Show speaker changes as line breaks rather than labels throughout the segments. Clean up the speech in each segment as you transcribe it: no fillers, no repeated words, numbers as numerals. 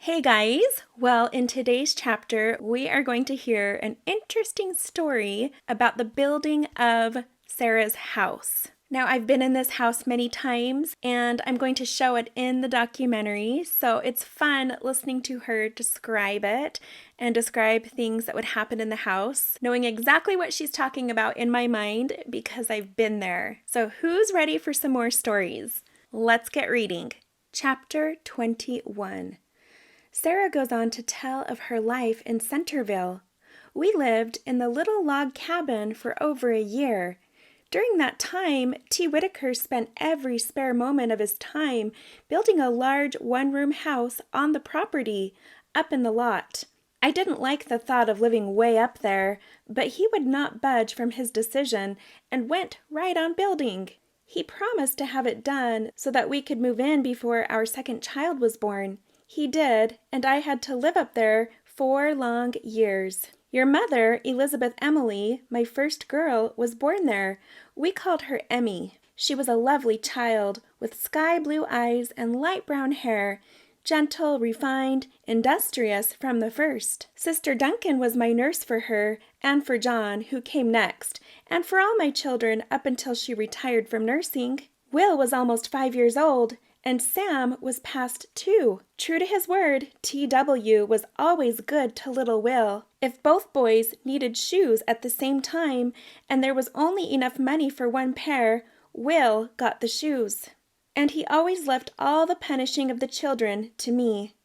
Hey guys! Well, in today's chapter, we are going to hear an interesting story about the building of Sarah's house. Now, I've been in this house many times, and I'm going to show it in the documentary, so it's fun listening to her describe it and describe things that would happen in the house, knowing exactly what she's talking about in my mind because I've been there. So, who's ready for some more stories? Let's get reading. Chapter 21. Sarah goes on to tell of her life in Centerville. We lived in the little log cabin for over a year. During that time, T. Whitaker spent every spare moment of his time building a large one-room house on the property, up in the lot. I didn't like the thought of living way up there, but he would not budge from his decision and went right on building. He promised to have it done so that we could move in before our second child was born. He did, and I had to live up there 4 long years. Your mother, Elizabeth Emily, my first girl, was born there. We called her Emmy. She was a lovely child with sky blue eyes and light brown hair, gentle, refined, industrious from the first. Sister Duncan was my nurse for her and for John, who came next, and for all my children up until she retired from nursing. Will was almost 5 years old, and Sam was past 2. True to his word, T.W. was always good to little Will. If both boys needed shoes at the same time and there was only enough money for one pair, Will got the shoes. And he always left all the punishing of the children to me.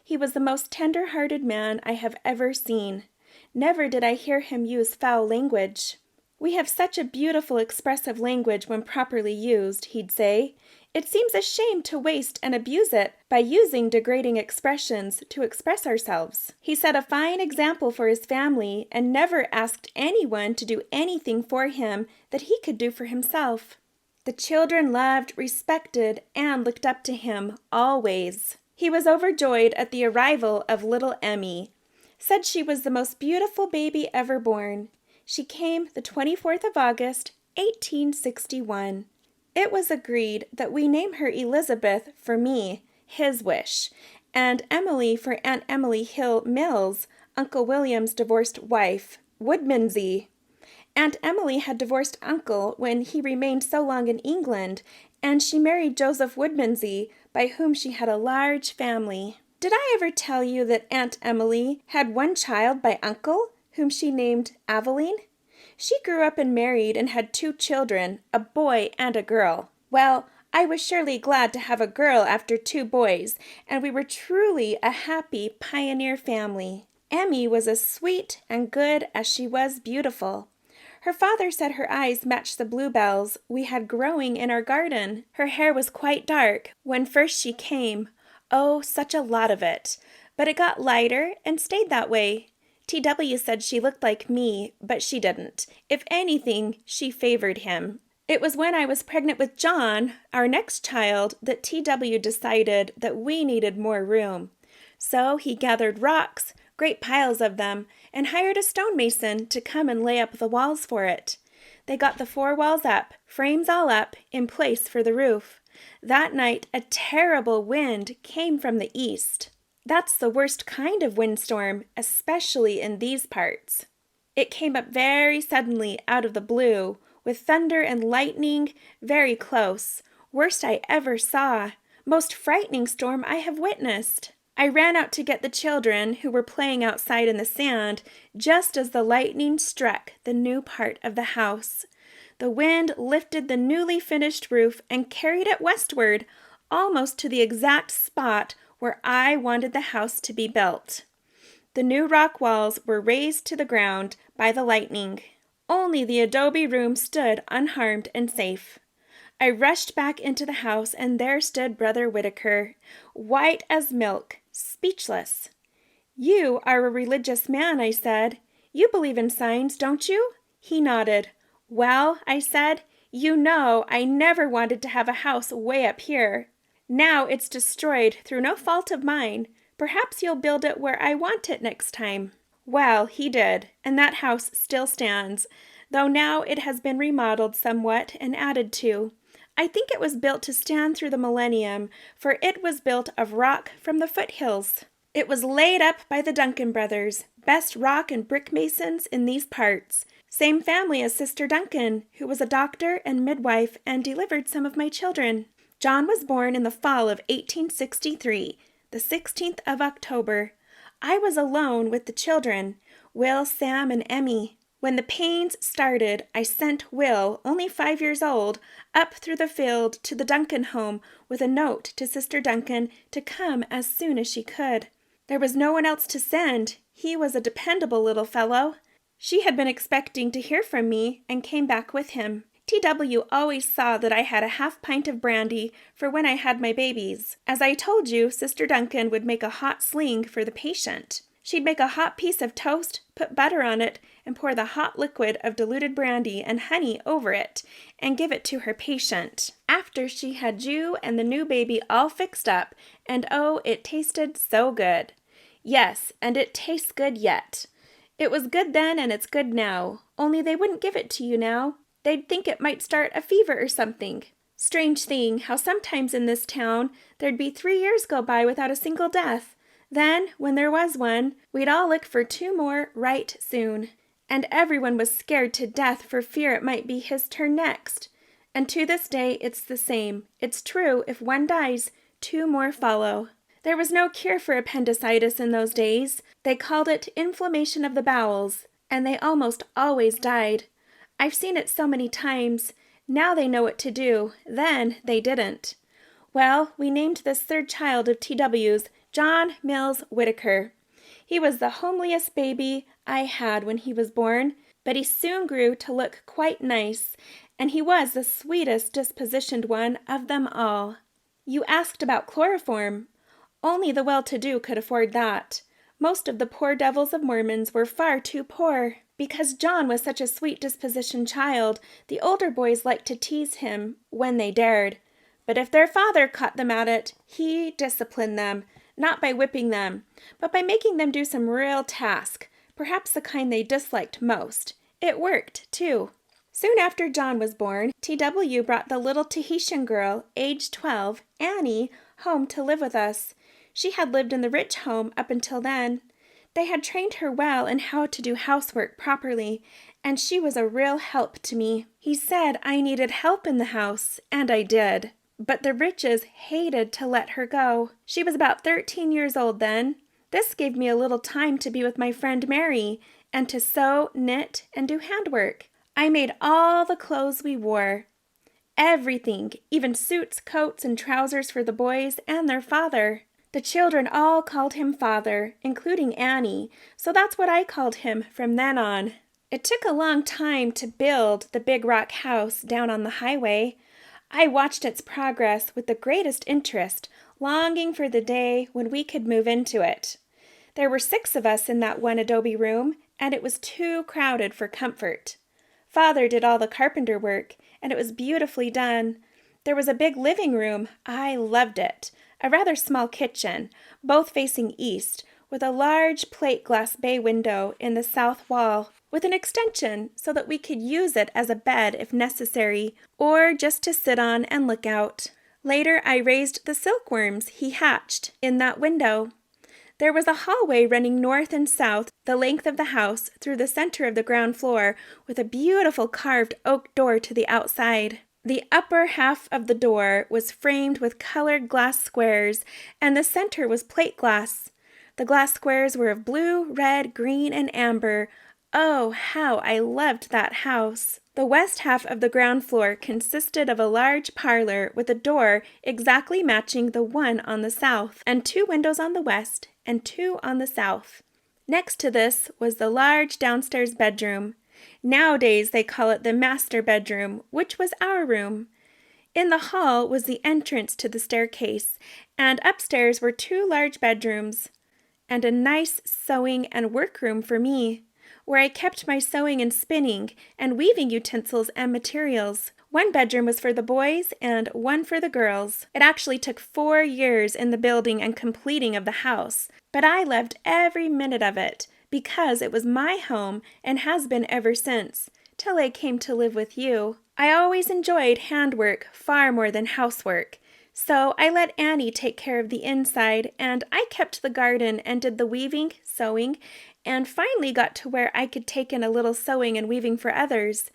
He was the most tender-hearted man I have ever seen. Never did I hear him use foul language. We have such a beautiful expressive language when properly used, he'd say. It seems a shame to waste and abuse it by using degrading expressions to express ourselves. He set a fine example for his family and never asked anyone to do anything for him that he could do for himself. The children loved, respected, and looked up to him always. He was overjoyed at the arrival of little Emmy. Said she was the most beautiful baby ever born. She came the 24th of August, 1861. It was agreed that we name her Elizabeth for me, his wish, and Emily for Aunt Emily Hill Mills, Uncle William's divorced wife, Woodmansey. Aunt Emily had divorced Uncle when he remained so long in England, and she married Joseph Woodmansey, by whom she had a large family. Did I ever tell you that Aunt Emily had one child by Uncle, whom she named Aveline? She grew up and married and had 2 children, a boy and a girl. Well, I was surely glad to have a girl after 2 boys, and we were truly a happy pioneer family. Emmy was as sweet and good as she was beautiful. Her father said her eyes matched the bluebells we had growing in our garden. Her hair was quite dark when first she came. Oh, such a lot of it. But it got lighter and stayed that way. T.W. said she looked like me, but she didn't. If anything, she favored him. It was when I was pregnant with John, our next child, that T.W. decided that we needed more room. So he gathered rocks, great piles of them, and hired a stonemason to come and lay up the walls for it. They got the 4 walls up, frames all up, in place for the roof. That night, a terrible wind came from the east. That's the worst kind of windstorm, especially in these parts. It came up very suddenly out of the blue, with thunder and lightning very close. Worst I ever saw. Most frightening storm I have witnessed. I ran out to get the children, who were playing outside in the sand, just as the lightning struck the new part of the house. The wind lifted the newly finished roof and carried it westward, almost to the exact spot where I wanted the house to be built. The new rock walls were razed to the ground by the lightning. Only the adobe room stood unharmed and safe. I rushed back into the house, and there stood Brother Whitaker, white as milk, speechless. "You are a religious man," I said. "You believe in signs, don't you?" He nodded. "Well," I said, "you know I never wanted to have a house way up here. Now it's destroyed through no fault of mine. Perhaps you'll build it where I want it next time." Well, he did, and that house still stands, though now it has been remodeled somewhat and added to. I think it was built to stand through the millennium, for it was built of rock from the foothills. It was laid up by the Duncan brothers, best rock and brick masons in these parts. Same family as Sister Duncan, who was a doctor and midwife and delivered some of my children. John was born in the fall of 1863, the 16th of October. I was alone with the children, Will, Sam, and Emmy. When the pains started, I sent Will, only 5 years old, up through the field to the Duncan home with a note to Sister Duncan to come as soon as she could. There was no one else to send. He was a dependable little fellow. She had been expecting to hear from me and came back with him. T.W. always saw that I had a half pint of brandy for when I had my babies. As I told you, Sister Duncan would make a hot sling for the patient. She'd make a hot piece of toast, put butter on it, and pour the hot liquid of diluted brandy and honey over it, and give it to her patient. After she had you and the new baby all fixed up, and oh, it tasted so good. Yes, and it tastes good yet. It was good then and it's good now, only they wouldn't give it to you now. They'd think it might start a fever or something. Strange thing how sometimes in this town there'd be 3 years go by without a single death. Then, when there was one, we'd all look for 2 more right soon. And everyone was scared to death for fear it might be his turn next. And to this day it's the same. It's true, if one dies, 2 more follow. There was no cure for appendicitis in those days. They called it inflammation of the bowels, and they almost always died. I've seen it so many times. Now they know what to do. Then they didn't. Well, we named this 3rd child of T.W.'s John Mills Whittaker. He was the homeliest baby I had when he was born, but he soon grew to look quite nice, and he was the sweetest dispositioned one of them all. You asked about chloroform. Only the well-to-do could afford that. Most of the poor devils of Mormons were far too poor. Because John was such a sweet-dispositioned child, the older boys liked to tease him when they dared. But if their father caught them at it, he disciplined them, not by whipping them, but by making them do some real task, perhaps the kind they disliked most. It worked, too. Soon after John was born, T.W. brought the little Tahitian girl, aged 12, Annie, home to live with us. She had lived in the rich home up until then. They had trained her well in how to do housework properly, and she was a real help to me. He said I needed help in the house, and I did. But the Riches hated to let her go. She was about 13 years old then. This gave me a little time to be with my friend Mary, and to sew, knit, and do handwork. I made all the clothes we wore. Everything, even suits, coats, and trousers for the boys and their father. The children all called him Father, including Annie, so that's what I called him from then on. It took a long time to build the big rock house down on the highway. I watched its progress with the greatest interest, longing for the day when we could move into it. There were 6 of us in that one adobe room, and it was too crowded for comfort. Father did all the carpenter work, and it was beautifully done. There was a big living room. I loved it. A rather small kitchen, both facing east, with a large plate glass bay window in the south wall, with an extension so that we could use it as a bed if necessary, or just to sit on and look out. Later I raised the silkworms he hatched in that window. There was a hallway running north and south the length of the house through the center of the ground floor, with a beautiful carved oak door to the outside. The upper half of the door was framed with colored glass squares, and the center was plate glass. The glass squares were of blue, red, green, and amber. Oh, how I loved that house! The west half of the ground floor consisted of a large parlor with a door exactly matching the one on the south, and 2 windows on the west and 2 on the south. Next to this was the large downstairs bedroom. Nowadays they call it the master bedroom, which was our room. In the hall was the entrance to the staircase, and upstairs were 2 large bedrooms, and a nice sewing and workroom for me, where I kept my sewing and spinning and weaving utensils and materials. One bedroom was for the boys and one for the girls. It actually took 4 years in the building and completing of the house, but I loved every minute of it, because it was my home and has been ever since, till I came to live with you. I always enjoyed handwork far more than housework. So I let Annie take care of the inside, and I kept the garden and did the weaving, sewing, and finally got to where I could take in a little sewing and weaving for others.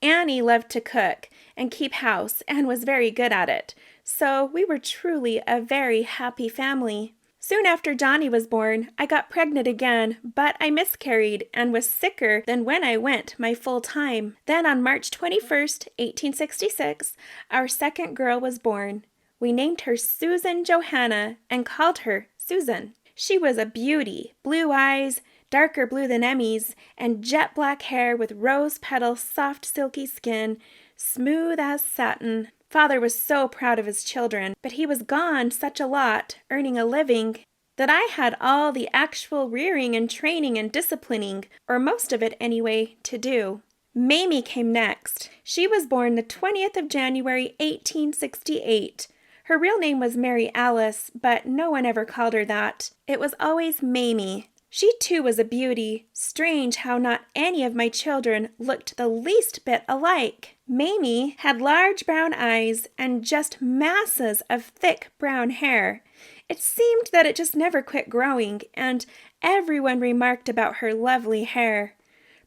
Annie loved to cook and keep house and was very good at it, so we were truly a very happy family. Soon after Johnny was born, I got pregnant again, but I miscarried and was sicker than when I went my full time. Then on March 21st, 1866, our second girl was born. We named her Susan Johanna and called her Susan. She was a beauty, blue eyes, darker blue than Emmy's, and jet black hair with rose petal, soft silky skin, smooth as satin. Father was so proud of his children, but he was gone such a lot, earning a living, that I had all the actual rearing and training and disciplining, or most of it anyway, to do. Mamie came next. She was born the 20th of January, 1868. Her real name was Mary Alice, but no one ever called her that. It was always Mamie. She too was a beauty. Strange how not any of my children looked the least bit alike. Mamie had large brown eyes and just masses of thick brown hair. It seemed that it just never quit growing, and everyone remarked about her lovely hair.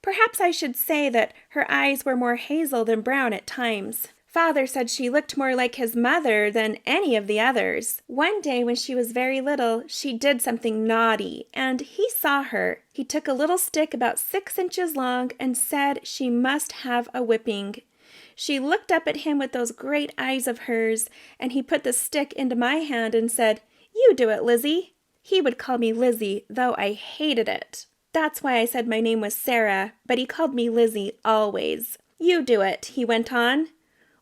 Perhaps I should say that her eyes were more hazel than brown at times. Father said she looked more like his mother than any of the others. One day when she was very little, she did something naughty, and he saw her. He took a little stick about 6 inches long and said she must have a whipping. She looked up at him with those great eyes of hers, and he put the stick into my hand and said, "You do it, Lizzie." He would call me Lizzie, though I hated it. That's why I said my name was Sarah, but he called me Lizzie always. "You do it," he went on.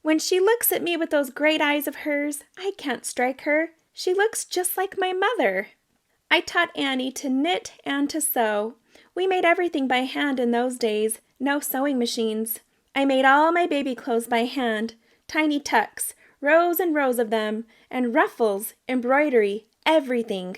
"When she looks at me with those great eyes of hers, I can't strike her. She looks just like my mother." I taught Annie to knit and to sew. We made everything by hand in those days, no sewing machines. I made all my baby clothes by hand, tiny tucks, rows and rows of them, and ruffles, embroidery, everything.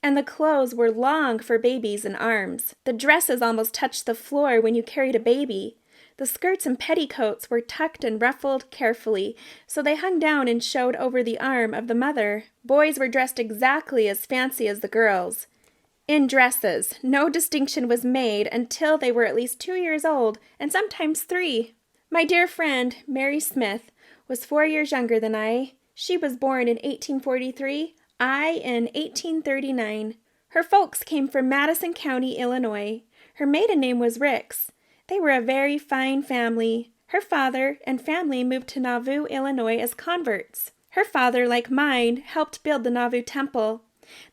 And the clothes were long for babies and arms. The dresses almost touched the floor when you carried a baby. The skirts and petticoats were tucked and ruffled carefully, so they hung down and showed over the arm of the mother. Boys were dressed exactly as fancy as the girls. In dresses, no distinction was made until they were at least 2 years old, and sometimes 3. My dear friend, Mary Smith, was 4 years younger than I. She was born in 1843, I in 1839. Her folks came from Madison County, Illinois. Her maiden name was Ricks. They were a very fine family. Her father and family moved to Nauvoo, Illinois as converts. Her father, like mine, helped build the Nauvoo Temple.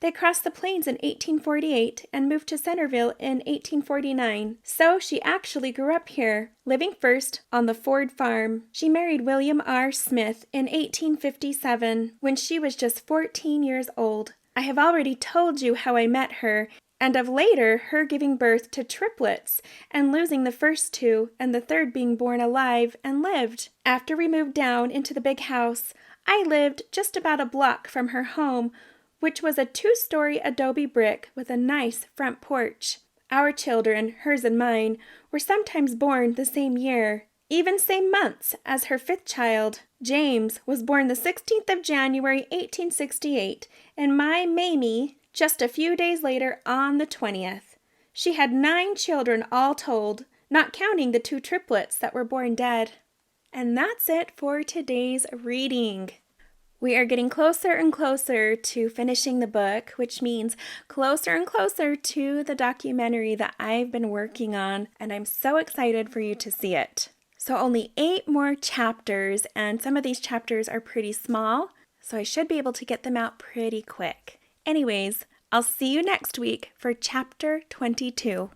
They crossed the plains in 1848 and moved to Centerville in 1849. So she actually grew up here, living first on the Ford farm. She married William R. Smith in 1857 when she was just 14 years old. I have already told you how I met her, and of later her giving birth to triplets and losing the first 2 and the third being born alive and lived. After we moved down into the big house, I lived just about a block from her home, which was a 2-story adobe brick with a nice front porch. Our children, hers and mine, were sometimes born the same year, even same months as her 5th child. James was born the 16th of January, 1868, and my Mamie just a few days later on the 20th. She had 9 children all told, not counting the 2 triplets that were born dead. And that's it for today's reading. We are getting closer and closer to finishing the book, which means closer and closer to the documentary that I've been working on, and I'm so excited for you to see it. So only 8 more chapters, and some of these chapters are pretty small, so I should be able to get them out pretty quick. Anyways, I'll see you next week for Chapter 22.